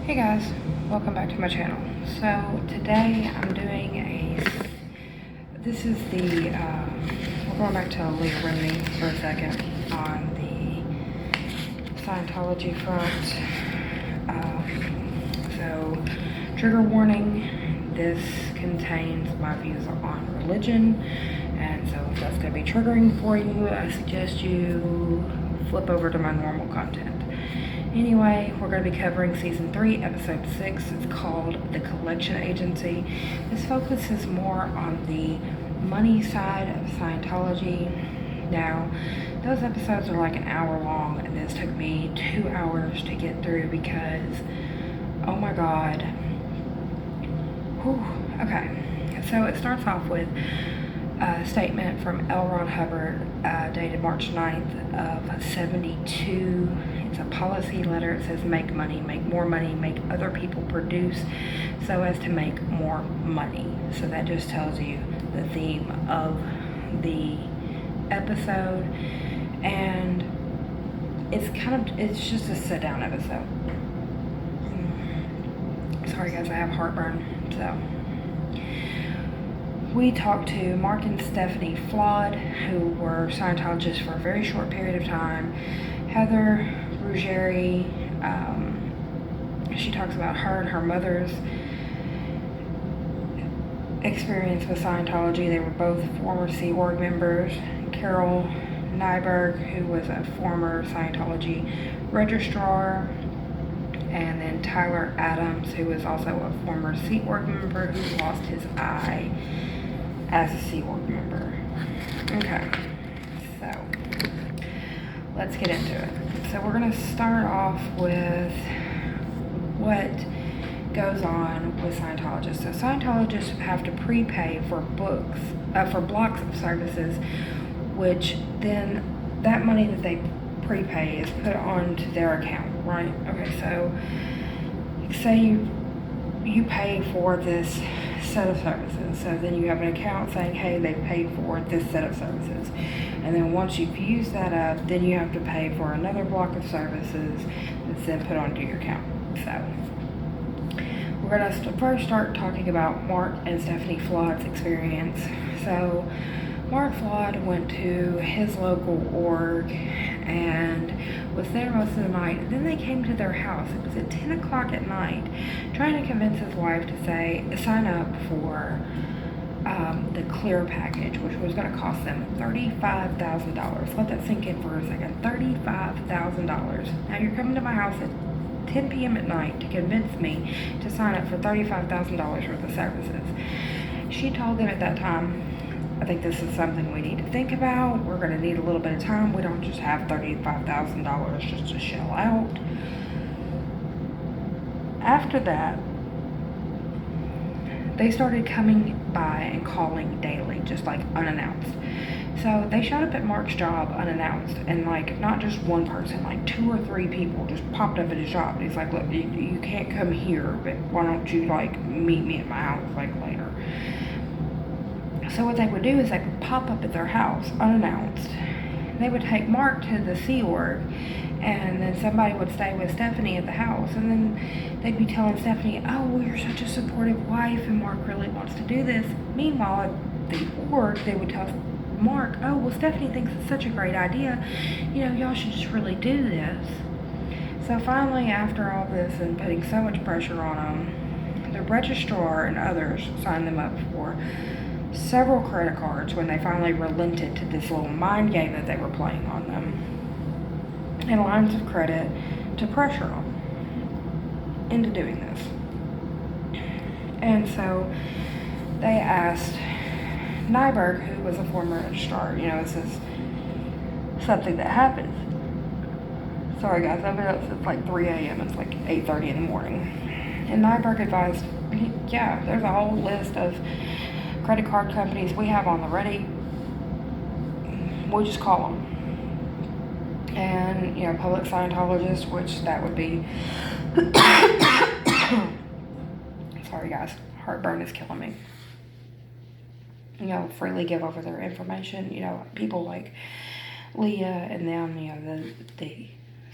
Hey guys, welcome back to my channel. So today I'm doing this is the, we're going back to Leah Remini for a second on the Scientology front. So trigger warning, this contains my views on religion, and so if that's going to be triggering for you, I suggest you flip over to my normal content. Anyway, we're going to be covering Season 3, Episode 6. It's called The Collection Agency. This focuses more on the money side of Scientology. Now, those episodes are like an hour long, and this took me 2 hours to get through because, oh my god. Whew. Okay, so it starts off with a statement from L. Ron Hubbard, dated March 9th of 72. It's a policy letter. It says, make money, make more money, make other people produce so as to make more money. So that just tells you the theme of the episode. And it's just a sit down episode. Sorry guys, I have heartburn, so. We talked to Mark and Stephanie Flood, who were Scientologists for a very short period of time. Heather Ruggieri, she talks about her and her mother's experience with Scientology. They were both former Sea Org members. Carol Nyberg, who was a former Scientology registrar. And then Tyler Adams, who was also a former Sea Org member who lost his eye as a Sea Org member. Okay, so let's get into it. So we're going to start off with what goes on with Scientologists. So Scientologists have to prepay for blocks of services, which then that money that they prepay is put onto their account, right? Okay, so say you pay for this set of services, so then you have an account saying, hey, they paid for this set of services, and then once you've used that up, then you have to pay for another block of services that's then put onto your account. So we're going to first start talking about Mark and Stephanie Flood's experience. So Mark Flood went to his local org and was there most of the night. Then they came to their house. It was at 10 o'clock at night, trying to convince his wife to sign up for the clear package, which was going to cost them $35,000. Let that sink in for a second. $35,000. Now you're coming to my house at 10 p.m. at night to convince me to sign up for $35,000 worth of services. She told them at that time, I think this is something we need to think about. We're going to need a little bit of time. We don't just have $35,000 just to shell out. After that, they started coming by and calling daily, just like unannounced. So they showed up at Mark's job unannounced, and like not just one person, like 2 or 3 people just popped up at his job. And he's like, look, you can't come here, but why don't you like meet me at my house like later? So what they would do is they would pop up at their house unannounced. They would take Mark to the Sea Org, and then somebody would stay with Stephanie at the house, and then they'd be telling Stephanie, oh, well, you're such a supportive wife, and Mark really wants to do this. Meanwhile, at the org, they would tell Mark, oh, well, Stephanie thinks it's such a great idea. You know, y'all should just really do this. So finally, after all this and putting so much pressure on them, the registrar and others signed them up for several credit cards when they finally relented to this little mind game that they were playing on them, and lines of credit to pressure them into doing this. And so they asked Nyberg, who was a former registrar, you know, this is something that happens. Sorry guys, I've been up since like 3 a.m. It's like 8:30 in the morning. And Nyberg advised, yeah, there's a whole list of credit card companies we have on the ready. We just call them. And, you know, public Scientologists, which that would be, sorry guys, heartburn is killing me. You know, freely give over their information. You know, people like Leah and them, you know, the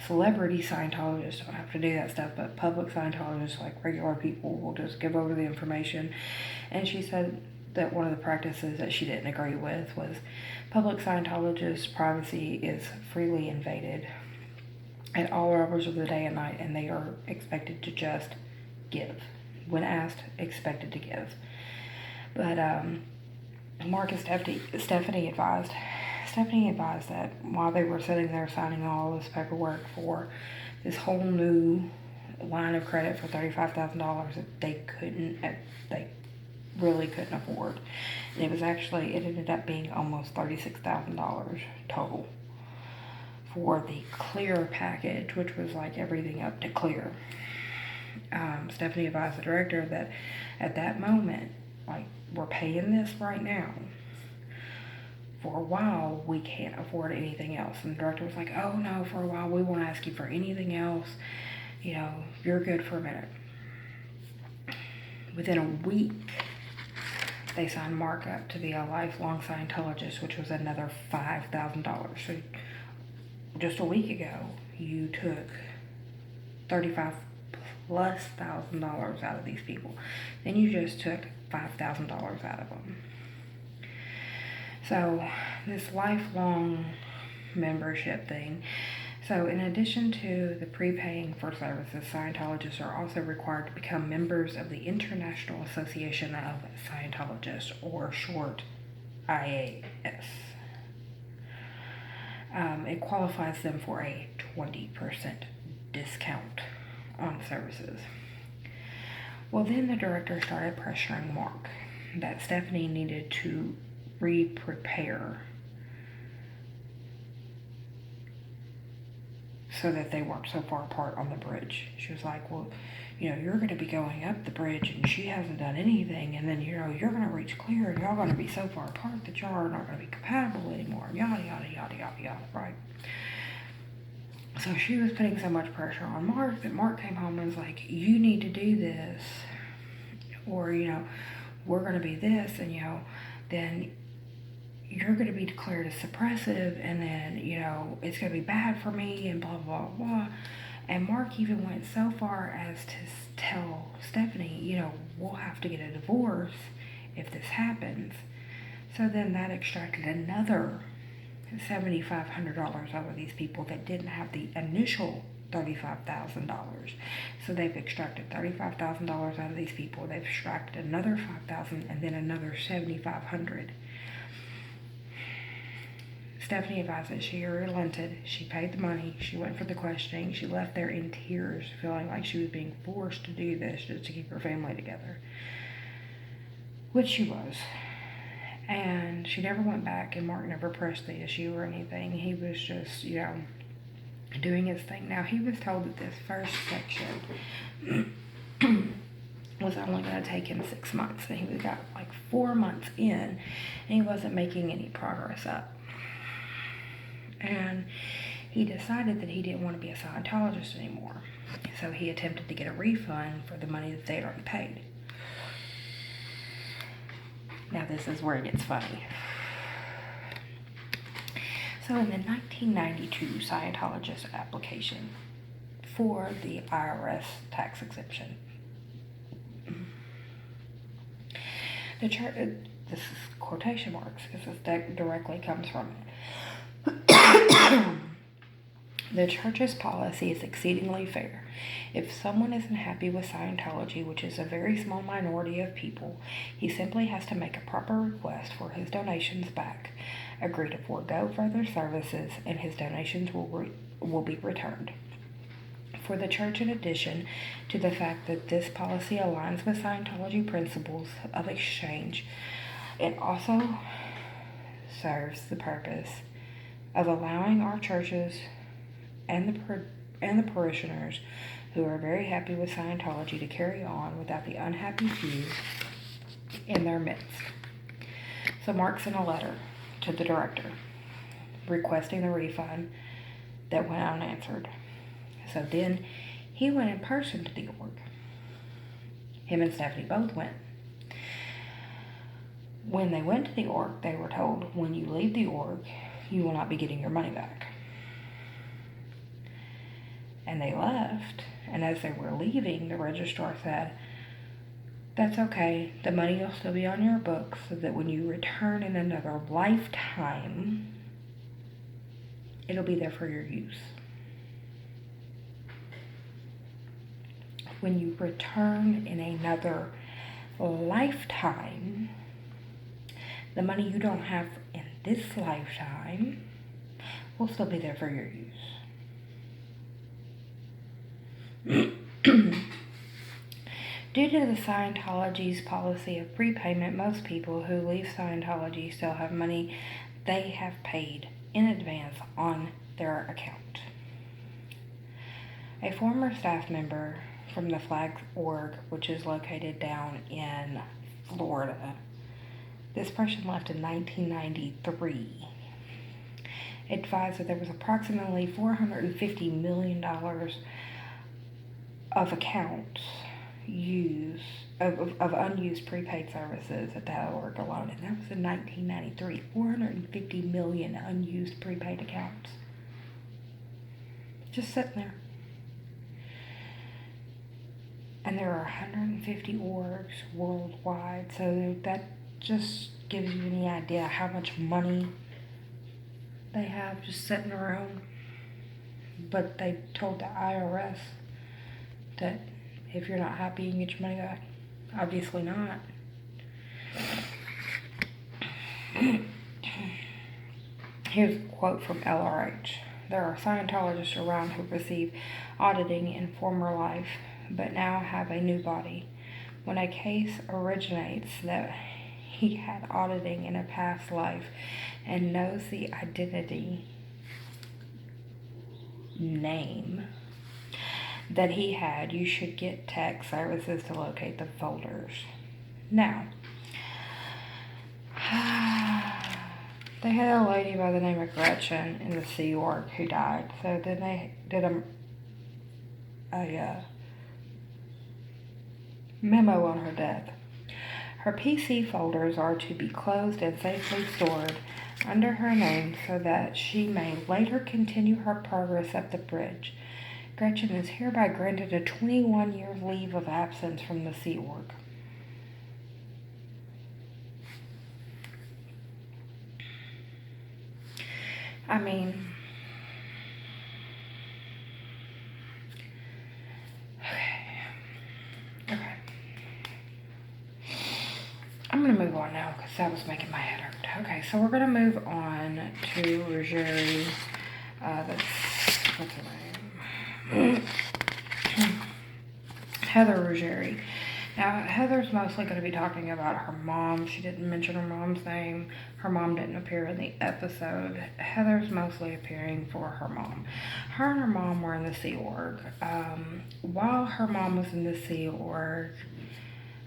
celebrity Scientologists don't have to do that stuff, but public Scientologists, like regular people, will just give over the information. And she said that one of the practices that she didn't agree with was public Scientologists' privacy is freely invaded at all hours of the day and night, and they are expected to just give. When asked, expected to give. But Mark and Stephanie advised that while they were sitting there signing all this paperwork for this whole new line of credit for $35,000 that they really couldn't afford. And it ended up being almost $36,000 total for the clear package, which was like everything up to clear. Stephanie advised the director that at that moment, like, we're paying this right now. For a while, we can't afford anything else. And the director was like, oh no, for a while, we won't ask you for anything else. You know, you're good for a minute. Within a week, they signed Mark up to be a lifelong Scientologist, which was another $5,000. So just a week ago, you took $35,000+ out of these people. Then you just took $5,000 out of them. So this lifelong membership thing. So in addition to the prepaying for services, Scientologists are also required to become members of the International Association of Scientologists, or short IAS. It qualifies them for a 20% discount on services. Well, then the director started pressuring Mark that Stephanie needed to re-prepare so that they weren't so far apart on the bridge. She was like, well, you know, you're going to be going up the bridge and she hasn't done anything, and then, you know, you're going to reach clear and y'all going to be so far apart that y'all are not going to be compatible anymore, yada, yada, yada, yada, yada, right? So she was putting so much pressure on Mark that Mark came home and was like, you need to do this, or, you know, we're going to be this, and, you know, then you're going to be declared as suppressive, and then, you know, it's going to be bad for me, and blah, blah, blah. And Mark even went so far as to tell Stephanie, you know, we'll have to get a divorce if this happens. So then that extracted another $7,500 out of these people that didn't have the initial $35,000. So they've extracted $35,000 out of these people. They've extracted another $5,000 and then another $7,500. Stephanie advised that she relented. She paid the money. She went for the questioning. She left there in tears, feeling like she was being forced to do this just to keep her family together, which she was. And she never went back, and Mark never pressed the issue or anything. He was just, you know, doing his thing. Now, he was told that this first section was only going to take him 6 months, and he got like 4 months in, and he wasn't making any progress up. And he decided that he didn't want to be a Scientologist anymore. So he attempted to get a refund for the money that they had already paid. Now this is where it gets funny. So in the 1992 Scientologist application for the IRS tax exemption, the church, this is quotation marks, because this directly comes from it. The church's policy is exceedingly fair. If someone isn't happy with Scientology, which is a very small minority of people, he simply has to make a proper request for his donations back, agree to forego further services, and his donations will be returned. For the church, in addition to the fact that this policy aligns with Scientology principles of exchange, it also serves the purpose of allowing our churches and the parishioners who are very happy with Scientology to carry on without the unhappy few in their midst. So Mark sent a letter to the director requesting the refund that went unanswered. So then he went in person to the org. Him and Stephanie both went. When they went to the org, they were told, when you leave the org, you will not be getting your money back. and they left. And as they were leaving, the registrar said, "That's okay. The money will still be on your books so that when you return in another lifetime, it'll be there for your use." When you return in another lifetime, the money you don't have in this lifetime will still be there for your use. Due to the Scientology's policy of prepayment, most people who leave Scientology still have money they have paid in advance on their account. A former staff member from the Flag Org, which is located down in Florida, this person left in 1993, advised that there was approximately $450 million of accounts of unused prepaid services at that org alone, and that was in 1993. 450 million unused prepaid accounts just sitting there. And there are 150 orgs worldwide, so that just gives you any idea how much money they have just sitting around. But they told the IRS that if you're not happy, you can get your money back. Obviously not. Here's a quote from LRH. "There are Scientologists around who receive auditing in former life, but now have a new body. When a case originates that he had auditing in a past life and knows the identity name that he had, you should get tech services to locate the folders." Now, they had a lady by the name of Gretchen in the Sea Org who died. So then they did a memo on her death. Her PC folders are to be closed and safely stored under her name so that she may later continue her progress up the bridge. Gretchen is hereby granted a 21-year leave of absence from the Sea Org. I mean, okay. I'm going to move on now because that was making my head hurt. Okay, so we're going to move on to Ruggieri. What's her name? Heather Ruggieri. Now, Heather's mostly going to be talking about her mom. She didn't mention her mom's name. Her mom didn't appear in the episode. Heather's mostly appearing for her mom. Her and her mom were in the Sea Org. While her mom was in the Sea Org,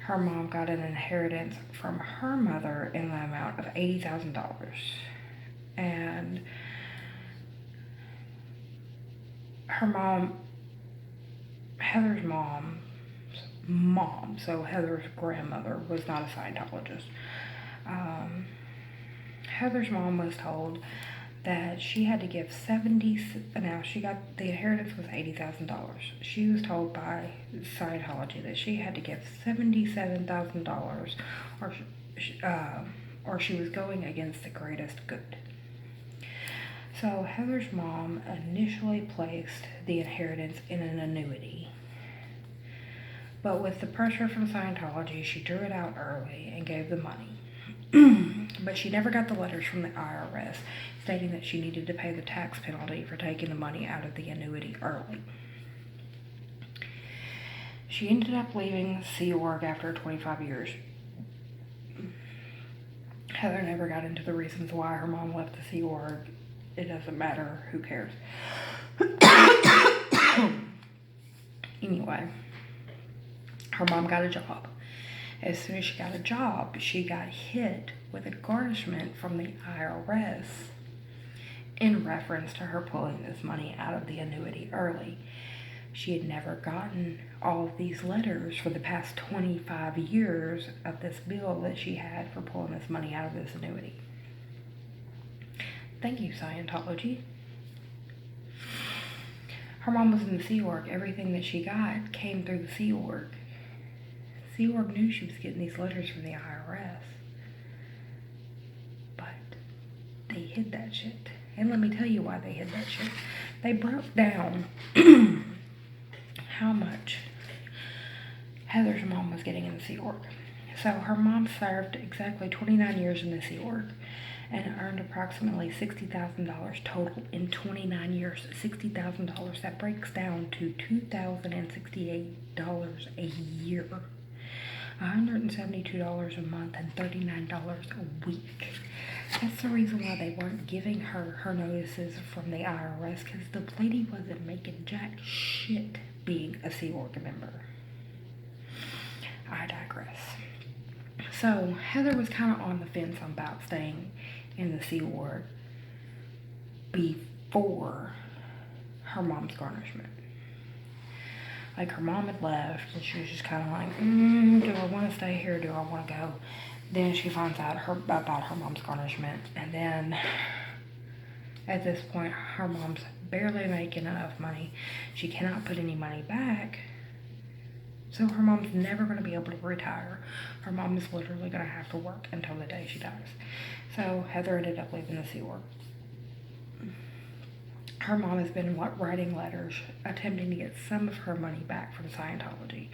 her mom got an inheritance from her mother in the amount of $80,000. And her mom, Heather's mom, so Heather's grandmother, was not a Scientologist. Heather's mom was told that she had to give the inheritance was $80,000. She was told by Scientology that she had to give $77,000 or she was going against the greatest good. So Heather's mom initially placed the inheritance in an annuity. But with the pressure from Scientology, she drew it out early and gave the money. But she never got the letters from the IRS stating that she needed to pay the tax penalty for taking the money out of the annuity early. She ended up leaving Sea Org after 25 years. Heather never got into the reasons why her mom left the Sea Org. It doesn't matter. Who cares? Anyway, her mom got a job. As soon as she got a job, she got hit with a garnishment from the IRS in reference to her pulling this money out of the annuity early. She had never gotten all of these letters for the past 25 years of this bill that she had for pulling this money out of this annuity. Thank you, Scientology. Her mom was in the Sea Org. Everything that she got came through the Sea Org. Sea Org knew she was getting these letters from the IRS. But they hid that shit. And let me tell you why they hid that shit. They broke down how much Heather's mom was getting in the Sea Org. So her mom served exactly 29 years in the Sea Org and earned approximately $60,000 total in 29 years. $60,000. That breaks down to $2,068 a year. $172 a month and $39 a week. That's the reason why they weren't giving her notices from the IRS, because the lady wasn't making jack shit being a Sea Org member. I digress. So Heather was kind of on the fence about staying in the Sea Org before her mom's garnishment. Like, her mom had left, and she was just kind of like, do I want to stay here? Do I want to go? Then she finds out about her mom's garnishment, and then at this point, her mom's barely making enough money. She cannot put any money back, so her mom's never going to be able to retire. Her mom is literally going to have to work until the day she dies. So Heather ended up leaving the Sea Org. Her mom has been writing letters attempting to get some of her money back from Scientology.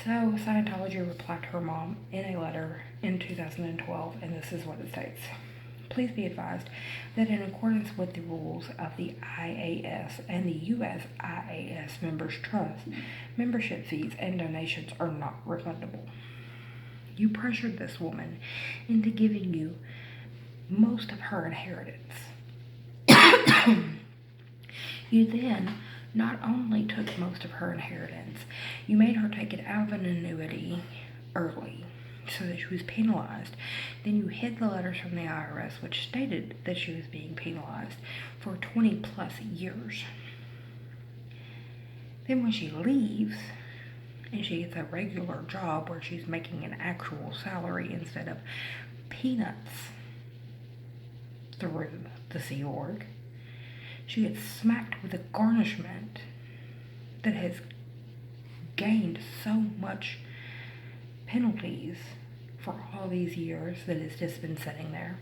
So Scientology replied to her mom in a letter in 2012, and this is what it states. Please be advised that in accordance with the rules of the IAS and the U.S. IAS Members Trust, membership fees and donations are not refundable. You pressured this woman into giving you most of her inheritance. You then not only took most of her inheritance, you made her take it out of an annuity early so that she was penalized. Then you hid the letters from the IRS, which stated that she was being penalized for 20 plus years. Then when she leaves and she gets a regular job where she's making an actual salary instead of peanuts through the Sea Org, she gets smacked with a garnishment that has gained so much penalties for all these years that it's just been sitting there.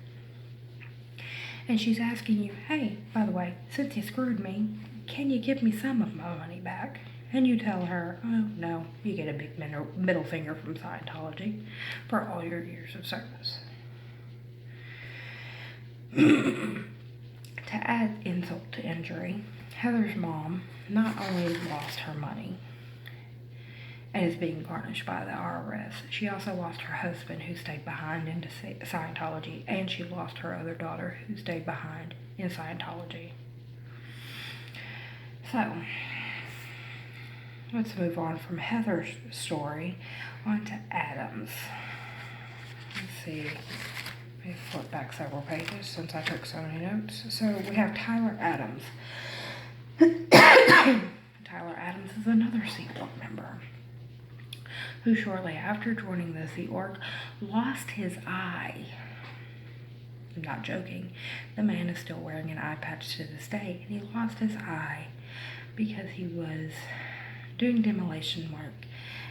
And she's asking you, hey, by the way, since you screwed me, can you give me some of my money back? And you tell her, oh, no, you get a big middle finger from Scientology for all your years of service. To add insult to injury, Heather's mom not only lost her money and is being garnished by the IRS, she also lost her husband, who stayed behind into Scientology, and she lost her other daughter, who stayed behind in Scientology. So, let's move on from Heather's story on to Adam's. Let's see. Let me flip back several pages since I took so many notes. So we have Tyler Adams. Tyler Adams is another Sea Org member who shortly after joining the Sea Org lost his eye. I'm not joking. The man is still wearing an eye patch to this day, and he lost his eye because he was doing demolition work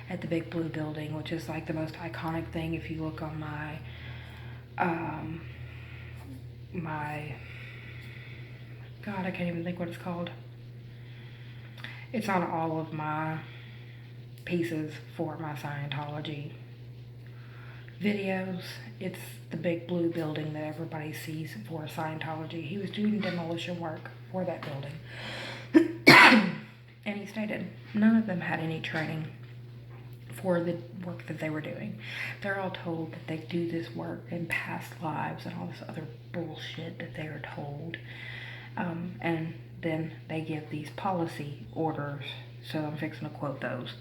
at the Big Blue Building, which is like the most iconic thing. If you look on my God, I can't even think what it's called. It's on all of my pieces for my Scientology videos. It's the Big Blue Building that everybody sees for Scientology. He was doing demolition work for that building. And he stated none of them had any training for the work that they were doing. They're all told that they do this work in past lives and all this other bullshit that they are told. And then they give these policy orders, so I'm fixing to quote those.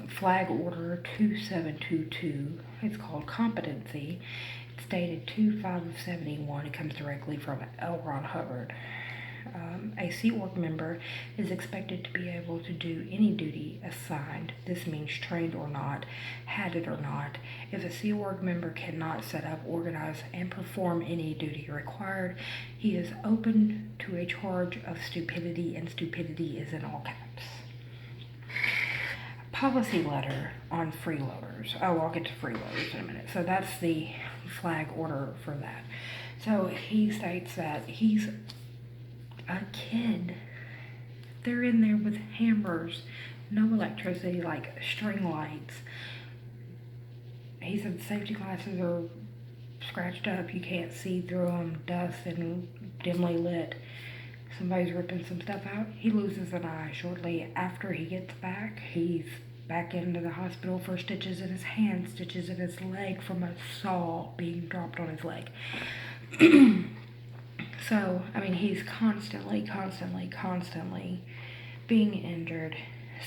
Flag Order 2722, it's called Competency. It's dated 2/5/71. It comes directly from L. Ron Hubbard. A Sea Org member is expected to be able to do any duty assigned. This means trained or not, had it or not. If a Sea Org member cannot set up, organize, and perform any duty required, he is open to a charge of stupidity, and stupidity is in all caps. Policy letter on freeloaders. Oh, I'll get to freeloaders in a minute. So that's the flag order for that. So he states that he's a kid. They're in there with hammers, no electricity, like string lights. He said the safety glasses are scratched up. You can't see through them, dust and dimly lit. Somebody's ripping some stuff out. He loses an eye shortly after he gets back. He's back into the hospital for stitches in his hand, stitches in his leg from a saw being dropped on his leg. So, I mean, he's constantly being injured,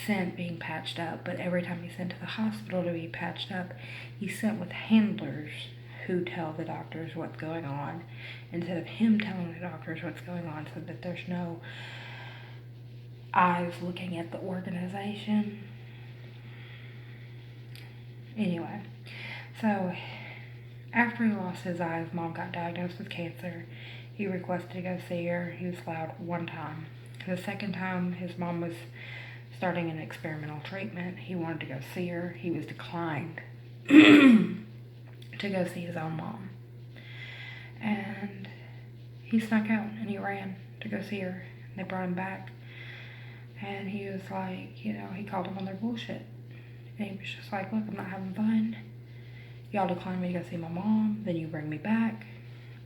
being patched up, but every time he's sent to the hospital to be patched up, he's sent with handlers who tell the doctors what's going on, instead of him telling the doctors what's going on, so that there's no eyes looking at the organization. Anyway, so after he lost his eye, his mom got diagnosed with cancer. He requested to go see her. He was allowed one time. The second time, his mom was starting an experimental treatment. He wanted to go see her. He was declined to go see his own mom. And he snuck out and he ran to go see her. They brought him back. And he was like, he called them on their bullshit. And he was just like, look, I'm not having fun. Y'all declined me to go see my mom. Then you bring me back.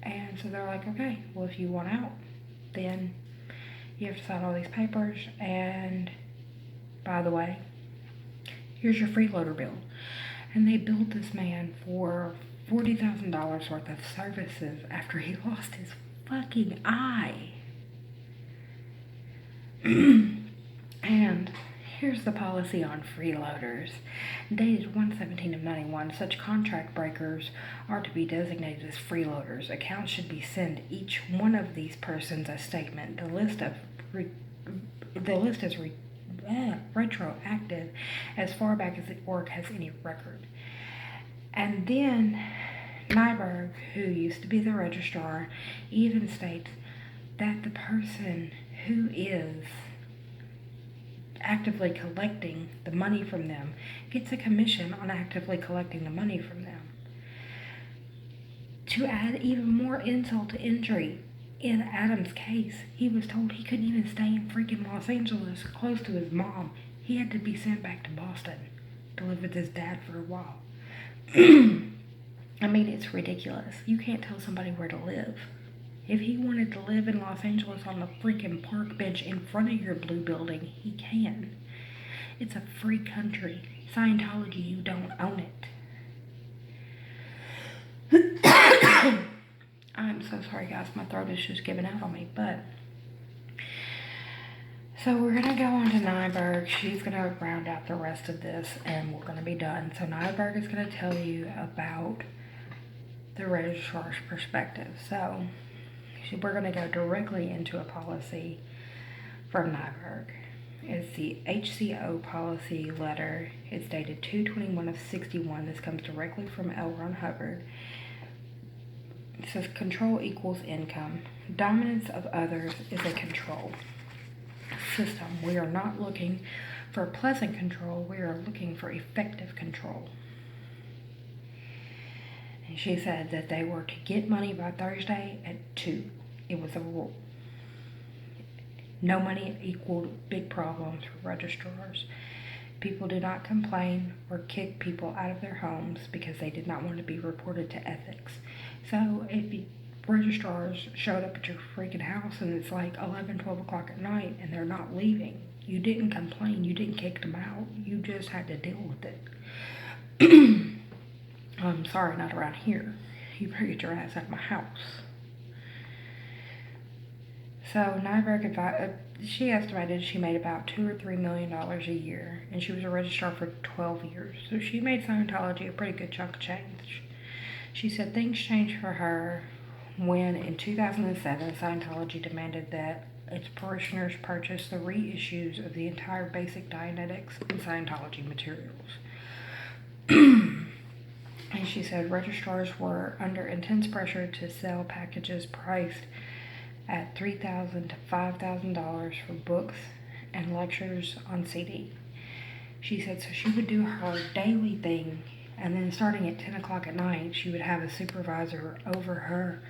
And so they're like, okay, well, if you want out, then you have to sign all these papers. And by the way, here's your freeloader bill. And they billed this man for $40,000 worth of services after he lost his fucking eye. And here's the policy on freeloaders. Dated 1/17 of 91, such contract breakers are to be designated as freeloaders. Accounts should be sent each one of these persons a statement. The list is retroactive as far back as the org has any record. And then Nyberg, who used to be the registrar, even states that the person who is actively collecting the money from them gets a commission on actively collecting the money from them. To add even more insult to injury, in Adam's case, he was told he couldn't even stay in freaking Los Angeles close to his mom. He had to be sent back to Boston to live with his dad for a while. I mean, it's ridiculous. You can't tell somebody where to live. If he wanted to live in Los Angeles on the freaking park bench in front of your blue building, he can. It's a free country. Scientology, you don't own it. I'm so sorry, guys. My throat is just giving out on me. But so we're going to go on to Nyberg. She's going to round out the rest of this, and we're going to be done. So Nyberg is going to tell you about the registrar's perspective. So we're going to go directly into a policy from Nyberg. It's the HCO policy letter. It's dated 2/21 of 61. This comes directly from L. Ron Hubbard. It says control equals income. Dominance of others is a control system. We are not looking for pleasant control. We are looking for effective control. And she said that they were to get money by Thursday at 2. It was a rule. No money equaled big problems for registrars. People did not complain or kick people out of their homes because they did not want to be reported to ethics. So if registrars showed up at your freaking house and it's like 11, 12 o'clock at night and they're not leaving, you didn't complain, you didn't kick them out, you just had to deal with it. I'm sorry, not around here. You better get your ass out of my house. So Nyberg she estimated she made about $2 or $3 million a year, and she was a registrar for 12 years. So she made Scientology a pretty good chunk of change. She said things changed for her when, in 2007, Scientology demanded that its parishioners purchased the reissues of the entire basic Dianetics and Scientology materials. And she said registrars were under intense pressure to sell packages priced at $3,000 to $5,000 for books and lectures on CD. She said so she would do her daily thing, and then starting at 10 o'clock at night, she would have a supervisor over her,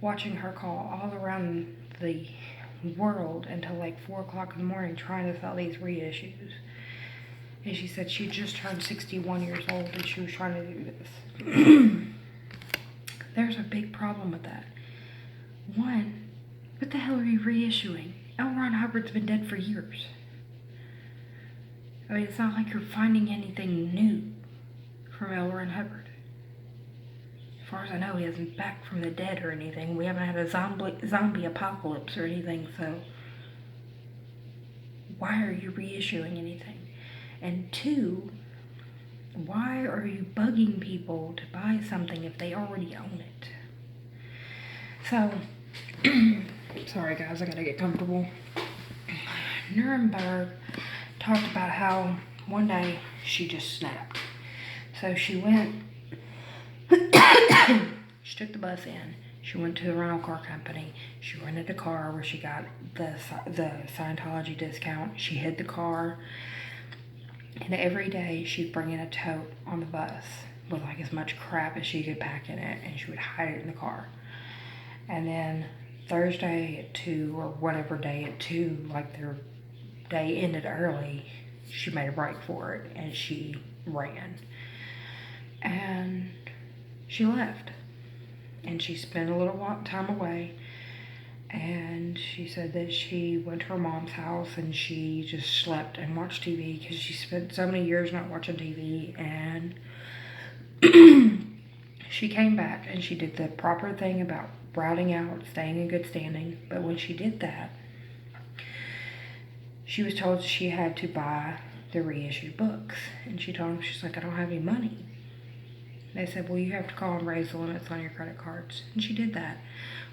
watching her call all around the world until like 4 o'clock in the morning, trying to sell these reissues. And she said she just turned 61 years old and she was trying to do this. There's a big problem with that. One, what the hell are you reissuing? L. Ron Hubbard's been dead for years. I mean, it's not like you're finding anything new from L. Ron Hubbard. As far as I know, he isn't back from the dead or anything. We haven't had a zombie apocalypse or anything, so why are you reissuing anything? And two, why are you bugging people to buy something if they already own it? So, sorry guys, I gotta get comfortable. Nuremberg talked about how one day she just snapped. So she went, she took the bus in, she went to the rental car company, she rented a car where she got the Scientology discount, she hid the car, and every day she'd bring in a tote on the bus with like as much crap as she could pack in it, and she would hide it in the car. And then Thursday at 2, or whatever day at 2, like their day ended early, she made a break for it and she ran. And she left. And she spent a little time away. And she said that she went to her mom's house and she just slept and watched TV because she spent so many years not watching TV. And she came back and she did the proper thing about routing out, staying in good standing. But when she did that, she was told she had to buy the reissued books. And she told them, she's like, I don't have any money. They said, well, you have to call and raise the limits on your credit cards. And she did that,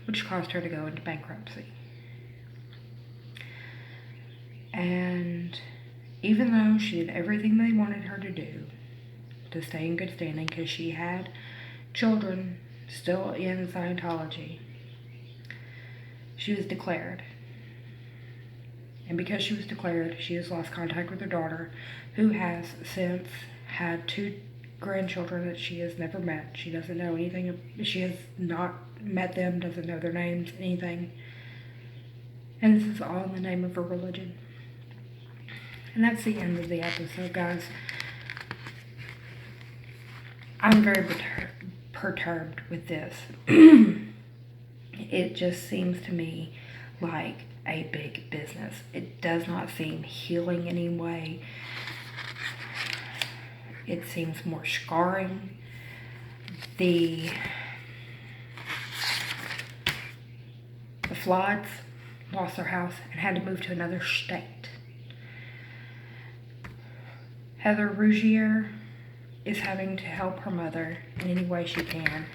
which caused her to go into bankruptcy. And even though she did everything they wanted her to do to stay in good standing, because she had children still in Scientology, she was declared. And because she was declared, she has lost contact with her daughter, who has since had 2 grandchildren that she has never met. She doesn't know anything. She has not met them, doesn't know their names, anything. And this is all in the name of her religion. And that's the end of the episode, guys. I'm very perturbed with this. It just seems to me like a big business. It does not seem healing in any way. It seems more scarring. The Floods lost their house and had to move to another state. Heather Rougier is having to help her mother in any way she can.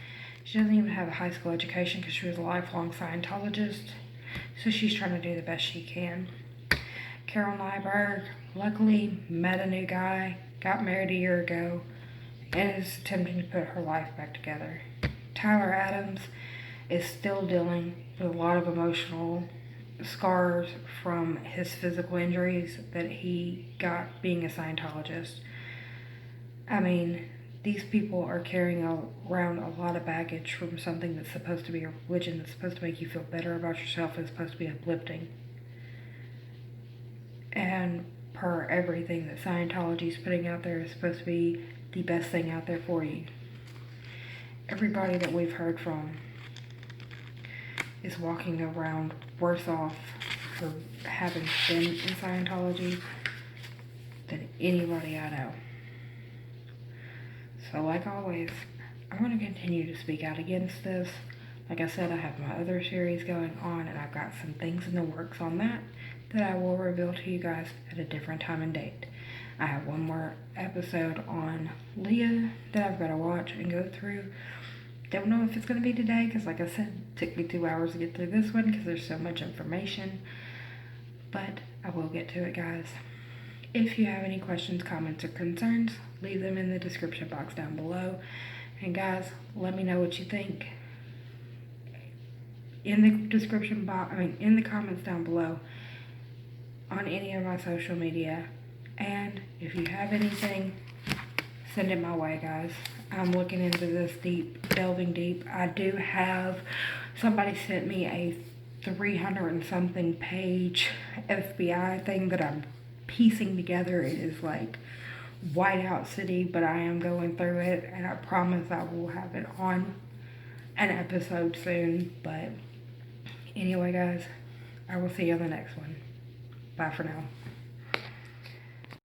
She doesn't even have a high school education because she was a lifelong Scientologist. So she's trying to do the best she can. Carol Nyberg luckily met a new guy, got married a year ago, and is attempting to put her life back together. Tyler Adams is still dealing with a lot of emotional scars from his physical injuries that he got being a Scientologist. I mean, these people are carrying around a lot of baggage from something that's supposed to be a religion, that's supposed to make you feel better about yourself, and supposed to be uplifting. And per everything that Scientology is putting out there is supposed to be the best thing out there for you. Everybody that we've heard from is walking around worse off for having been in Scientology than anybody I know. So like always, I'm going to continue to speak out against this. Like I said, I have my other series going on, and I've got some things in the works on that I will reveal to you guys at a different time and date. I have one more episode on Leah that I've got to watch and go through. Don't know if it's going to be today because, like I said, it took me 2 hours to get through this one because there's so much information. But I will get to it, guys. If you have any questions, comments, or concerns, leave them in the description box down below. And guys, let me know what you think in the description box, in the comments down below on any of my social media. And if you have anything, send it my way, guys. I'm looking into this deep, delving deep. I do have, somebody sent me a 300 and something page FBI thing that I'm piecing together. It is like Whiteout City, but I am going through it, and I promise I will have it on an episode soon. But anyway, guys, I will see you on the next one. Bye for now.